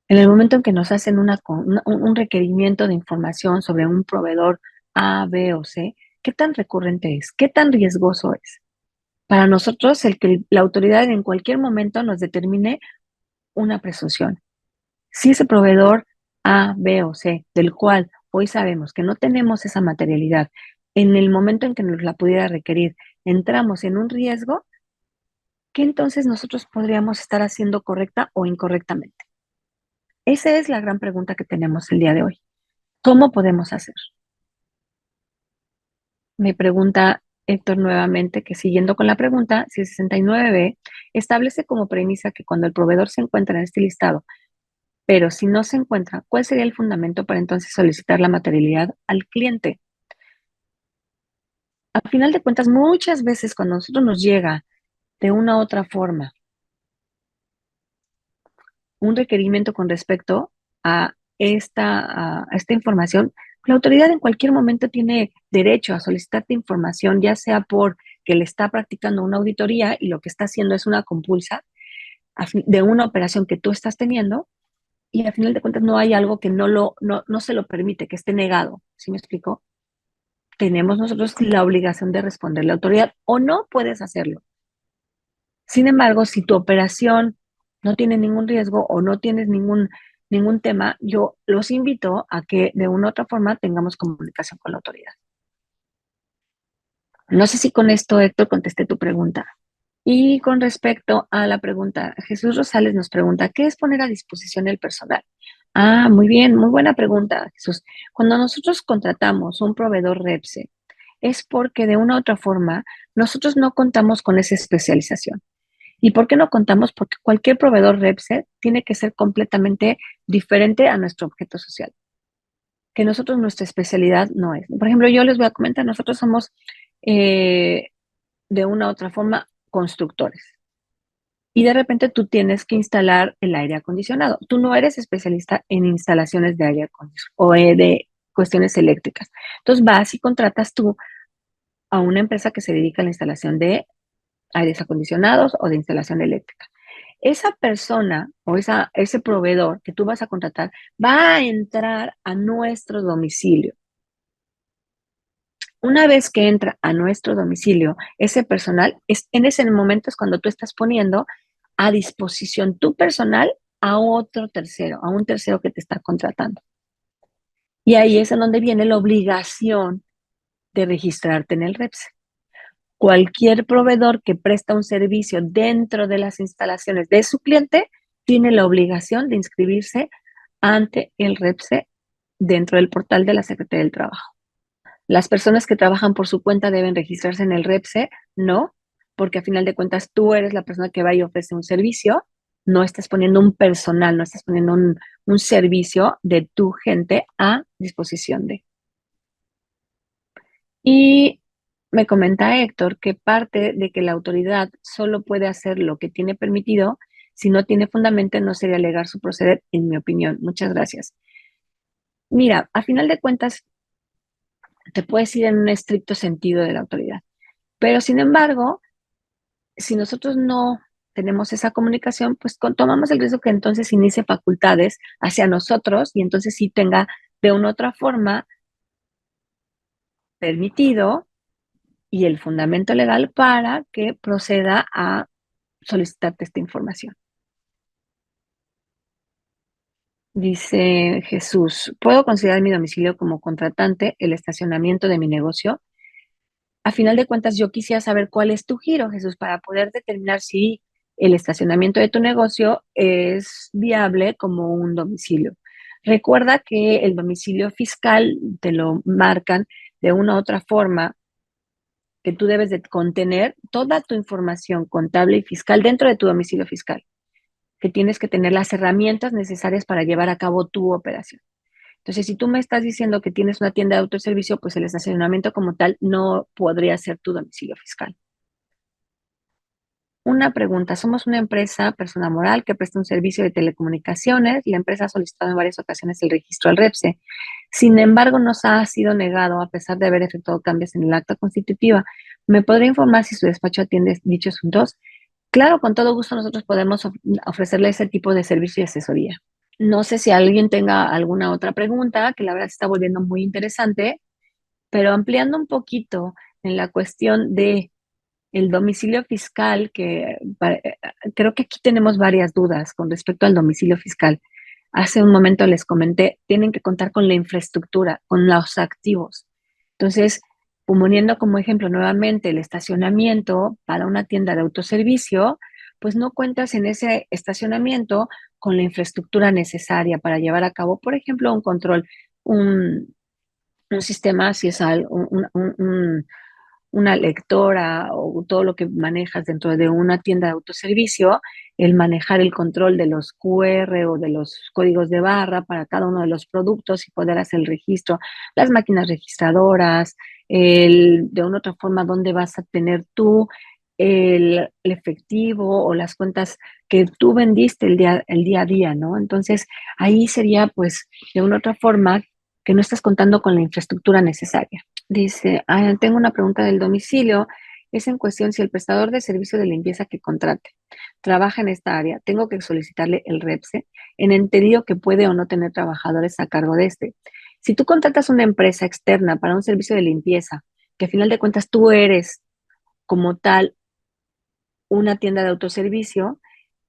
Speaker 3: En el momento en que nos hacen un requerimiento de información sobre un proveedor A, B o C, ¿qué tan recurrente es? ¿Qué tan riesgoso es? Para nosotros, el que la autoridad en cualquier momento nos determine una presunción. Si ese proveedor A, B o C, del cual hoy sabemos que no tenemos esa materialidad, en el momento en que nos la pudiera requerir, entramos en un riesgo, ¿qué entonces nosotros podríamos estar haciendo correcta o incorrectamente? Esa es la gran pregunta que tenemos el día de hoy. ¿Cómo podemos hacer? Me pregunta Héctor nuevamente, que siguiendo con la pregunta, si el 69B establece como premisa que cuando el proveedor se encuentra en este listado, pero si no se encuentra, ¿cuál sería el fundamento para entonces solicitar la materialidad al cliente? Al final de cuentas, muchas veces cuando a nosotros nos llega de una u otra forma un requerimiento con respecto a esta información, la autoridad en cualquier momento tiene derecho a solicitarte información, ya sea porque le está practicando una auditoría y lo que está haciendo es una compulsa de una operación que tú estás teniendo, y al final de cuentas no hay algo que no se lo permite, que esté negado. ¿Sí me explico? Tenemos nosotros la obligación de responderle a la autoridad o no puedes hacerlo. Sin embargo, si tu operación no tiene ningún riesgo o no tienes ningún tema, yo los invito a que de una u otra forma tengamos comunicación con la autoridad. No sé si con esto, Héctor, contesté tu pregunta. Y con respecto a la pregunta, Jesús Rosales nos pregunta, ¿qué es poner a disposición el personal? Ah, muy bien, muy buena pregunta, Jesús. Cuando nosotros contratamos un proveedor REPSE, es porque de una u otra forma nosotros no contamos con esa especialización. ¿Y por qué no contamos? Porque cualquier proveedor REPSE tiene que ser completamente diferente a nuestro objeto social. Que nosotros nuestra especialidad no es. Por ejemplo, yo les voy a comentar, nosotros somos de una u otra forma constructores. Y de repente tú tienes que instalar el aire acondicionado. Tú no eres especialista en instalaciones de aire acondicionado o de cuestiones eléctricas. Entonces vas y contratas tú a una empresa que se dedica a la instalación de aires acondicionados o de instalación eléctrica. Esa persona o ese proveedor que tú vas a contratar va a entrar a nuestro domicilio. Una vez que entra a nuestro domicilio, ese personal, en ese momento es cuando tú estás poniendo a disposición tu personal a otro tercero, a un tercero que te está contratando. Y ahí es en donde viene la obligación de registrarte en el REPSE. Cualquier proveedor que presta un servicio dentro de las instalaciones de su cliente tiene la obligación de inscribirse ante el REPSE dentro del portal de la Secretaría del Trabajo. Las personas que trabajan por su cuenta deben registrarse en el REPSE, no, porque a final de cuentas tú eres la persona que va y ofrece un servicio, no estás poniendo un personal, no estás poniendo un servicio de tu gente a disposición de. Y me comenta Héctor que parte de que la autoridad solo puede hacer lo que tiene permitido, si no tiene fundamento, no sería alegar su proceder, en mi opinión. Muchas gracias. Mira, a final de cuentas, te puedes ir en un estricto sentido de la autoridad, pero sin embargo, si nosotros no tenemos esa comunicación, pues tomamos el riesgo que entonces inicie facultades hacia nosotros y entonces sí tenga de una u otra forma permitido y el fundamento legal para que proceda a solicitarte esta información. Dice Jesús, ¿puedo considerar mi domicilio como contratante, el estacionamiento de mi negocio? A final de cuentas, yo quisiera saber cuál es tu giro, Jesús, para poder determinar si el estacionamiento de tu negocio es viable como un domicilio. Recuerda que el domicilio fiscal te lo marcan de una u otra forma, que tú debes de contener toda tu información contable y fiscal dentro de tu domicilio fiscal, que tienes que tener las herramientas necesarias para llevar a cabo tu operación. Entonces, si tú me estás diciendo que tienes una tienda de autoservicio, pues el estacionamiento como tal no podría ser tu domicilio fiscal. Una pregunta, somos una empresa, persona moral, que presta un servicio de telecomunicaciones. La empresa ha solicitado en varias ocasiones el registro al REPSE. Sin embargo, nos ha sido negado a pesar de haber efectuado cambios en el acta constitutiva. ¿Me podría informar si su despacho atiende dichos asuntos? Claro, con todo gusto nosotros podemos ofrecerle ese tipo de servicio y asesoría. No sé si alguien tenga alguna otra pregunta, que la verdad se está volviendo muy interesante, pero ampliando un poquito en la cuestión de el domicilio fiscal, creo que aquí tenemos varias dudas con respecto al domicilio fiscal. Hace un momento les comenté, tienen que contar con la infraestructura, con los activos. Entonces, poniendo como ejemplo nuevamente el estacionamiento para una tienda de autoservicio, pues no cuentas en ese estacionamiento con la infraestructura necesaria para llevar a cabo, por ejemplo, un control, un sistema, si es una lectora o todo lo que manejas dentro de una tienda de autoservicio, el manejar el control de los QR o de los códigos de barra para cada uno de los productos y poder hacer el registro, las máquinas registradoras, de una otra forma, dónde vas a tener tú el efectivo o las cuentas que tú vendiste el día a día, ¿no? Entonces, ahí sería, pues, de una otra forma que no estás contando con la infraestructura necesaria. Dice, tengo una pregunta del domicilio. Es en cuestión si el prestador de servicio de limpieza que contrate trabaja en esta área, tengo que solicitarle el REPSE en entendido que puede o no tener trabajadores a cargo de este. Si tú contratas una empresa externa para un servicio de limpieza, que a final de cuentas tú eres como tal una tienda de autoservicio,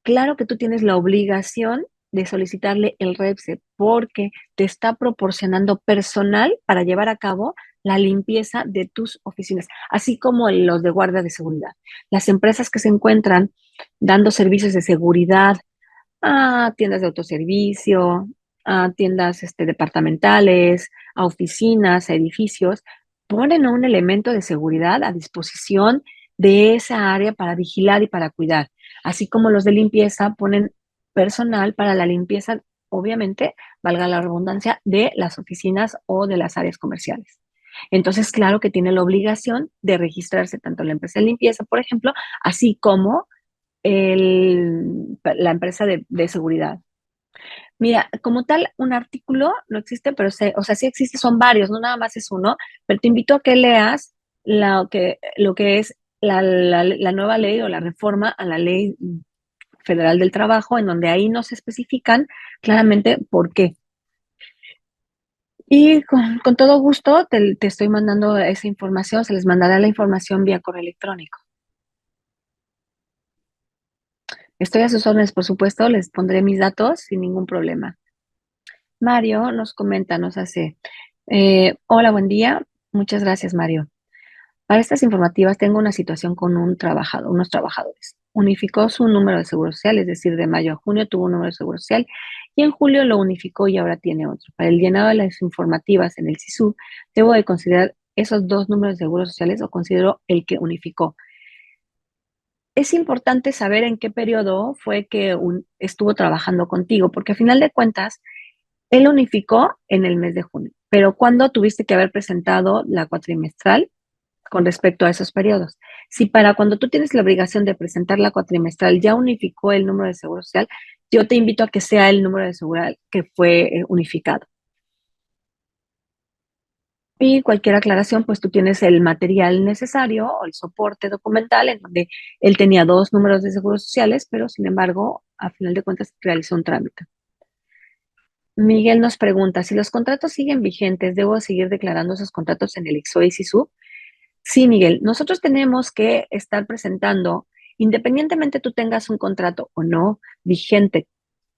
Speaker 3: claro que tú tienes la obligación de solicitarle el REPSE porque te está proporcionando personal para llevar a cabo la limpieza de tus oficinas, así como los de guardia de seguridad. Las empresas que se encuentran dando servicios de seguridad a tiendas de autoservicio, a tiendas departamentales, a oficinas, a edificios, ponen un elemento de seguridad a disposición de esa área para vigilar y para cuidar, así como los de limpieza ponen personal para la limpieza, obviamente, valga la redundancia, de las oficinas o de las áreas comerciales. Entonces, claro que tiene la obligación de registrarse tanto la empresa de limpieza, por ejemplo, así como la empresa de seguridad. Mira, como tal, un artículo no existe, pero o sea, sí existe, son varios, no nada más es uno, pero te invito a que leas lo que es la nueva ley o la reforma a la ley federal del trabajo, en donde ahí nos especifican claramente por qué. Y con todo gusto te estoy mandando esa información, se les mandará la información vía correo electrónico. Estoy a sus órdenes, por supuesto, les pondré mis datos sin ningún problema. Mario nos comenta, nos hace, hola, buen día. Muchas gracias, Mario. Para estas informativas tengo una situación con unos trabajadores. unificó su número de seguro social, es decir, de mayo a junio tuvo un número de seguro social y en julio lo unificó y ahora tiene otro. Para el llenado de las informativas en el SISU, debo de considerar esos dos números de seguros sociales o considero el que unificó. Es importante saber en qué periodo fue que estuvo trabajando contigo, porque a final de cuentas, él unificó en el mes de junio, pero ¿cuándo tuviste que haber presentado la cuatrimestral con respecto a esos periodos? Si para cuando tú tienes la obligación de presentar la cuatrimestral ya unificó el número de seguro social, yo te invito a que sea el número de seguro que fue unificado. Y cualquier aclaración, pues tú tienes el material necesario o el soporte documental en donde él tenía dos números de seguros sociales, pero sin embargo, a final de cuentas, realizó un trámite. Miguel nos pregunta, si los contratos siguen vigentes, ¿debo seguir declarando esos contratos en el IXOE y SISU? Sí, Miguel, nosotros tenemos que estar presentando, independientemente tú tengas un contrato o no vigente,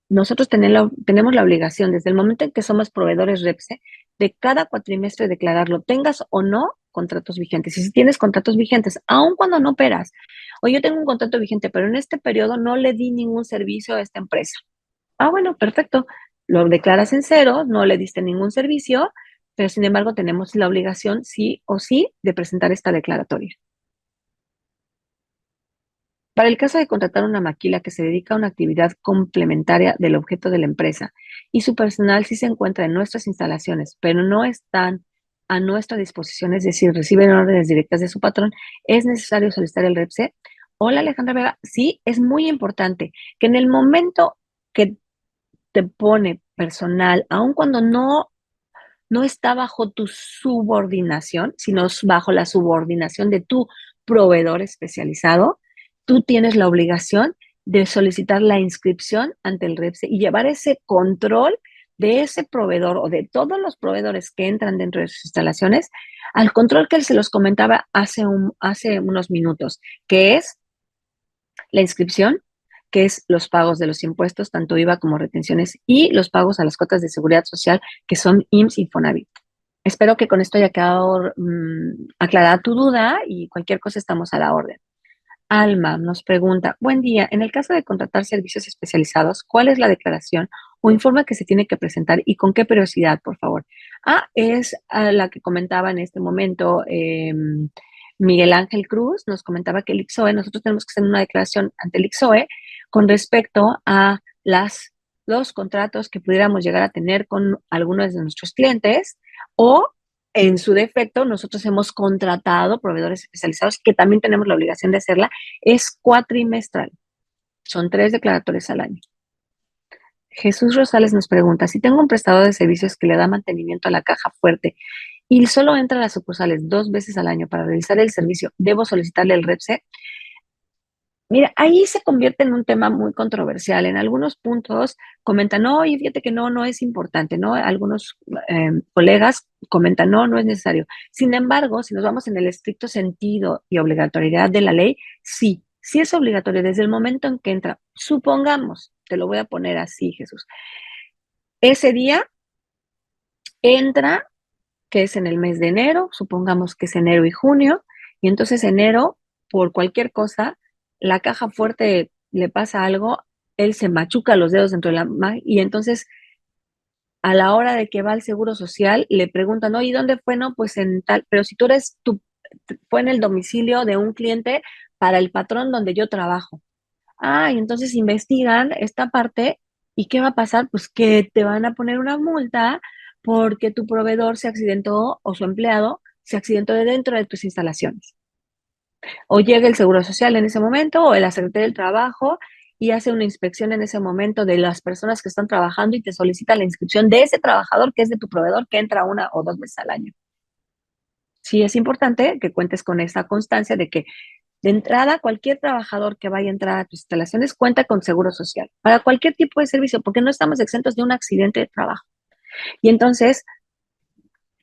Speaker 3: nosotros tenemos la obligación, desde el momento en que somos proveedores REPSE, de cada cuatrimestre declararlo, tengas o no contratos vigentes. Y si tienes contratos vigentes, aun cuando no operas, o yo tengo un contrato vigente, pero en este periodo no le di ningún servicio a esta empresa. Ah, bueno, perfecto. Lo declaras en cero, no le diste ningún servicio, pero sin embargo tenemos la obligación, sí o sí, de presentar esta declaratoria. Para el caso de contratar una maquila que se dedica a una actividad complementaria del objeto de la empresa y su personal sí se encuentra en nuestras instalaciones, pero no están a nuestra disposición, es decir, reciben órdenes directas de su patrón, ¿es necesario solicitar el REPSE? Hola Alejandra Vega, sí, es muy importante que en el momento que te pone personal, aun cuando no está bajo tu subordinación, sino bajo la subordinación de tu proveedor especializado, tú tienes la obligación de solicitar la inscripción ante el REPSE y llevar ese control de ese proveedor o de todos los proveedores que entran dentro de sus instalaciones al control que él se los comentaba hace unos minutos, que es la inscripción, que es los pagos de los impuestos, tanto IVA como retenciones, y los pagos a las cuotas de seguridad social, que son IMSS y Infonavit. Espero que con esto haya quedado aclarada tu duda y cualquier cosa estamos a la orden. Alma nos pregunta, buen día, en el caso de contratar servicios especializados, ¿cuál es la declaración o informe que se tiene que presentar y con qué periodicidad, por favor? Es la que comentaba en este momento Miguel Ángel Cruz, nos comentaba que el IXOE, nosotros tenemos que hacer una declaración ante el IXOE con respecto a los contratos que pudiéramos llegar a tener con algunos de nuestros clientes o en su defecto, nosotros hemos contratado proveedores especializados que también tenemos la obligación de hacerla, es cuatrimestral. Son 3 declaratorias al año. Jesús Rosales nos pregunta, si tengo un prestador de servicios que le da mantenimiento a la caja fuerte y solo entra a las sucursales 2 veces al año para realizar el servicio, ¿debo solicitarle el REPSE? Mira, ahí se convierte en un tema muy controversial. En algunos puntos comentan, no, y fíjate que no es importante, ¿no? Algunos colegas comentan, no es necesario. Sin embargo, si nos vamos en el estricto sentido y obligatoriedad de la ley, sí es obligatorio desde el momento en que entra. Supongamos, te lo voy a poner así, Jesús. Ese día entra, que es en el mes de enero, supongamos que es enero y junio, y entonces enero, por cualquier cosa, la caja fuerte le pasa algo, él se machuca los dedos dentro de y entonces a la hora de que va al Seguro Social le preguntan, oye, ¿dónde fue? No, pues en tal, pero si fue en el domicilio de un cliente para el patrón donde yo trabajo. Y entonces investigan esta parte y ¿qué va a pasar? Pues que te van a poner una multa porque tu proveedor se accidentó o su empleado se accidentó de dentro de tus instalaciones. O llega el Seguro Social en ese momento o la Secretaría del Trabajo y hace una inspección en ese momento de las personas que están trabajando y te solicita la inscripción de ese trabajador que es de tu proveedor que entra 1 o 2 veces al año. Sí es importante que cuentes con esa constancia de que de entrada, cualquier trabajador que vaya a entrar a tus instalaciones cuenta con seguro social para cualquier tipo de servicio, porque no estamos exentos de un accidente de trabajo. Y entonces,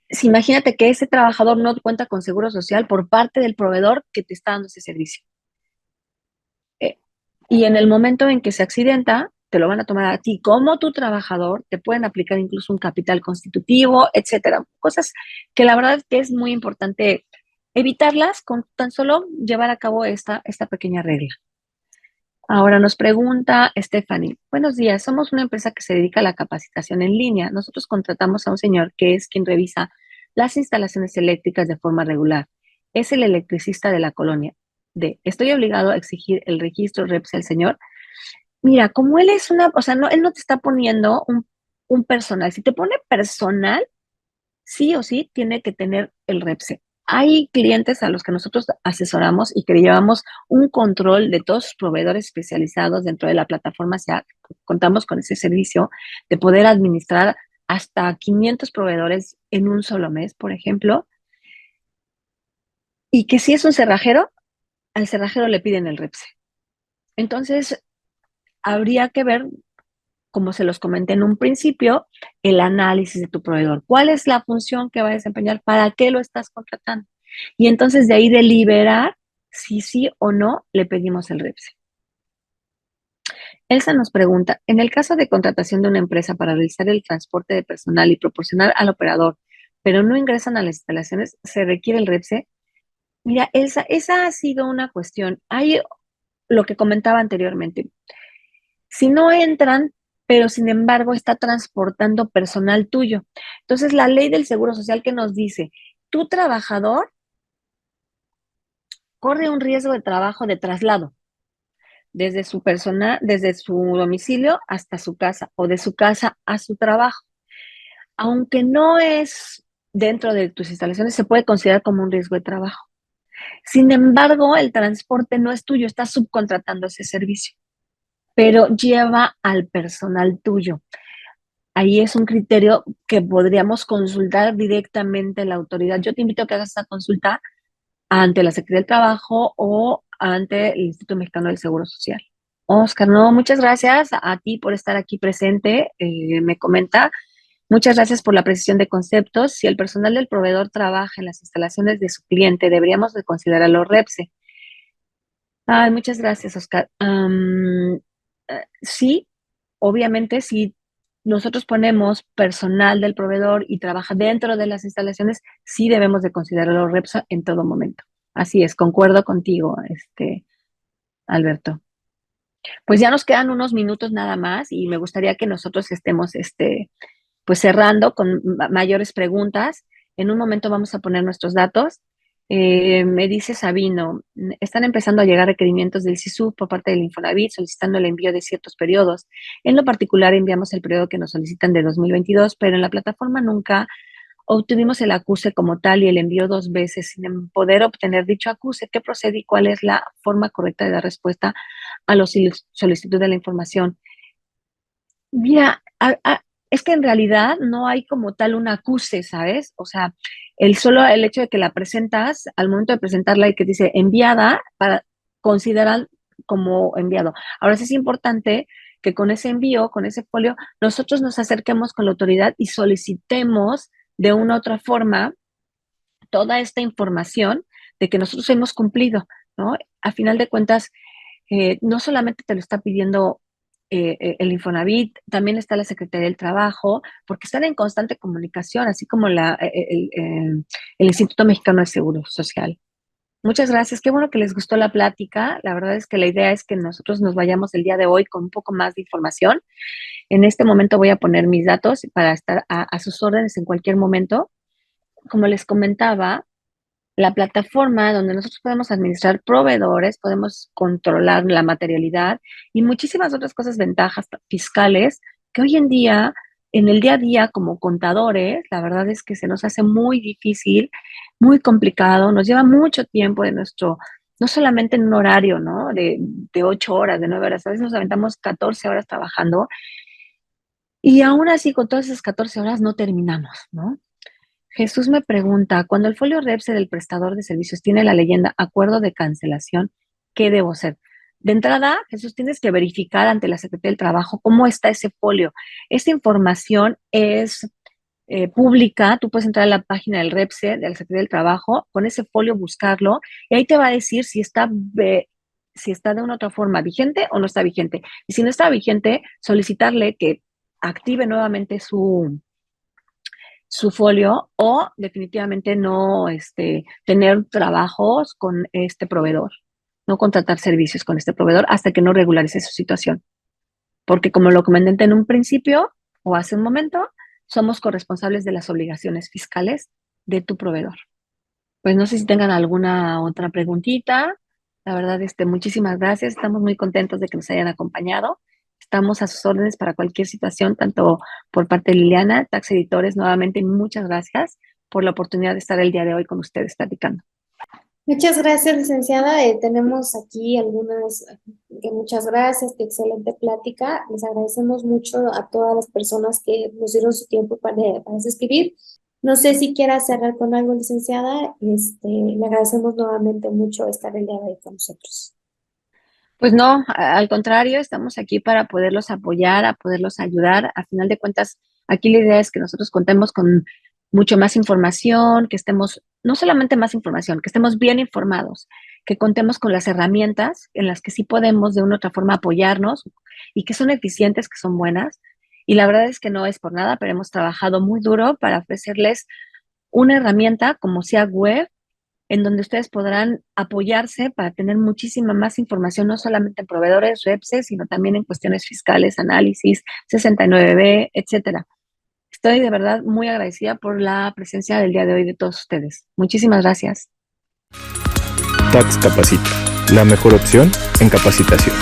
Speaker 3: si imagínate que ese trabajador no cuenta con seguro social por parte del proveedor que te está dando ese servicio. Y en el momento en que se accidenta, te lo van a tomar a ti como tu trabajador, te pueden aplicar incluso un capital constitutivo, etcétera. Cosas que la verdad es que es muy importante evitarlas con tan solo llevar a cabo esta pequeña regla. Ahora nos pregunta Stephanie, buenos días, somos una empresa que se dedica a la capacitación en línea. Nosotros contratamos a un señor que es quien revisa las instalaciones eléctricas de forma regular. Es el electricista de la colonia. ¿Estoy obligado a exigir el registro REPSE al señor? Mira, como él es una, o sea, no, él no te está poniendo un personal. Si te pone personal, sí o sí tiene que tener el REPSE. Hay clientes a los que nosotros asesoramos y que llevamos un control de todos sus proveedores especializados dentro de la plataforma. Ya contamos con ese servicio de poder administrar hasta 500 proveedores en un solo mes, por ejemplo. Y que si es un cerrajero, al cerrajero le piden el REPSE. Entonces, habría que ver, como se los comenté en un principio, el análisis de tu proveedor. ¿Cuál es la función que va a desempeñar? ¿Para qué lo estás contratando? Y entonces de ahí deliberar si sí o no le pedimos el REPSE. Elsa nos pregunta, en el caso de contratación de una empresa para realizar el transporte de personal y proporcionar al operador, pero no ingresan a las instalaciones, ¿se requiere el REPSE? Mira, Elsa, esa ha sido una cuestión. Hay lo que comentaba anteriormente. Si no entran, pero sin embargo está transportando personal tuyo. Entonces, la ley del Seguro Social que nos dice, tu trabajador corre un riesgo de trabajo de traslado desde su persona, desde su domicilio hasta su casa o de su casa a su trabajo. Aunque no es dentro de tus instalaciones, se puede considerar como un riesgo de trabajo. Sin embargo, el transporte no es tuyo, estás subcontratando ese servicio, pero lleva al personal tuyo. Ahí es un criterio que podríamos consultar directamente a la autoridad. Yo te invito a que hagas esa consulta ante la Secretaría del Trabajo o ante el Instituto Mexicano del Seguro Social. Oscar, no, muchas gracias a ti por estar aquí presente. Me comenta, muchas gracias por la precisión de conceptos. Si el personal del proveedor trabaja en las instalaciones de su cliente, deberíamos de considerarlo REPSE. Ay, muchas gracias, Oscar. Sí, obviamente, si nosotros ponemos personal del proveedor y trabaja dentro de las instalaciones, sí debemos de considerarlo REPSA en todo momento. Así es, concuerdo contigo, Alberto. Pues ya nos quedan unos minutos nada más y me gustaría que nosotros estemos, pues cerrando con mayores preguntas. En un momento vamos a poner nuestros datos. Me dice Sabino, están empezando a llegar requerimientos del SISU por parte del Infonavit solicitando el envío de ciertos periodos. En lo particular enviamos el periodo que nos solicitan de 2022, pero en la plataforma nunca obtuvimos el acuse como tal y el envío 2 veces sin poder obtener dicho acuse. ¿Qué procede y cuál es la forma correcta de dar respuesta a los solicitudes de la información? Mira, es que en realidad no hay como tal un acuse, ¿sabes? O sea, el hecho de que la presentas, al momento de presentarla y que dice enviada, para considerar como enviado. Ahora sí es importante que con ese envío, con ese folio, nosotros nos acerquemos con la autoridad y solicitemos de una u otra forma toda esta información de que nosotros hemos cumplido, ¿no? A final de cuentas, no solamente te lo está pidiendo el Infonavit, también está la Secretaría del Trabajo, porque están en constante comunicación, así como el Instituto Mexicano de Seguro Social. Muchas gracias, qué bueno que les gustó la plática. La verdad es que la idea es que nosotros nos vayamos el día de hoy con un poco más de información. En este momento voy a poner mis datos para estar a sus órdenes en cualquier momento. Como les comentaba, la plataforma donde nosotros podemos administrar proveedores, podemos controlar la materialidad y muchísimas otras cosas, ventajas fiscales que hoy en día, en el día a día como contadores, la verdad es que se nos hace muy difícil, muy complicado, nos lleva mucho tiempo de nuestro, no solamente en un horario, ¿no? De 8 horas, de 9 horas, a veces nos aventamos 14 horas trabajando y aún así con todas esas 14 horas no terminamos, ¿no? Jesús me pregunta, cuando el folio REPSE del prestador de servicios tiene la leyenda acuerdo de cancelación, ¿qué debo hacer? De entrada, Jesús, tienes que verificar ante la Secretaría del Trabajo cómo está ese folio. Esta información es pública, tú puedes entrar a la página del REPSE, de la Secretaría del Trabajo, con ese folio buscarlo y ahí te va a decir si está de una otra forma vigente o no está vigente. Y si no está vigente, solicitarle que active nuevamente su folio o definitivamente no tener trabajos con este proveedor. no contratar servicios con este proveedor hasta que no regularice su situación. Porque como lo comenté en un principio o hace un momento, somos corresponsables de las obligaciones fiscales de tu proveedor. Pues no sé si tengan alguna otra preguntita. La verdad, muchísimas gracias. Estamos muy contentos de que nos hayan acompañado. Estamos a sus órdenes para cualquier situación, tanto por parte de Liliana, Tax Editores. Nuevamente, muchas gracias por la oportunidad de estar el día de hoy con ustedes platicando.
Speaker 2: Muchas gracias, licenciada. Tenemos aquí algunas, muchas gracias, qué excelente plática. Les agradecemos mucho a todas las personas que nos dieron su tiempo para escribir. No sé si quiera cerrar con algo, licenciada. Le agradecemos nuevamente mucho estar el día de hoy con nosotros.
Speaker 3: Pues no, al contrario, estamos aquí para poderlos apoyar, a poderlos ayudar. A final de cuentas, aquí la idea es que nosotros contemos con mucho más información, que estemos, no solamente más información, que estemos bien informados, que contemos con las herramientas en las que sí podemos de una u otra forma apoyarnos y que son eficientes, que son buenas. Y la verdad es que no es por nada, pero hemos trabajado muy duro para ofrecerles una herramienta como sea web, en donde ustedes podrán apoyarse para tener muchísima más información, no solamente en proveedores, REPSE, sino también en cuestiones fiscales, análisis, 69B, etcétera. Estoy de verdad muy agradecida por la presencia del día de hoy de todos ustedes. Muchísimas gracias.
Speaker 1: Tax Capacita, la mejor opción en capacitación.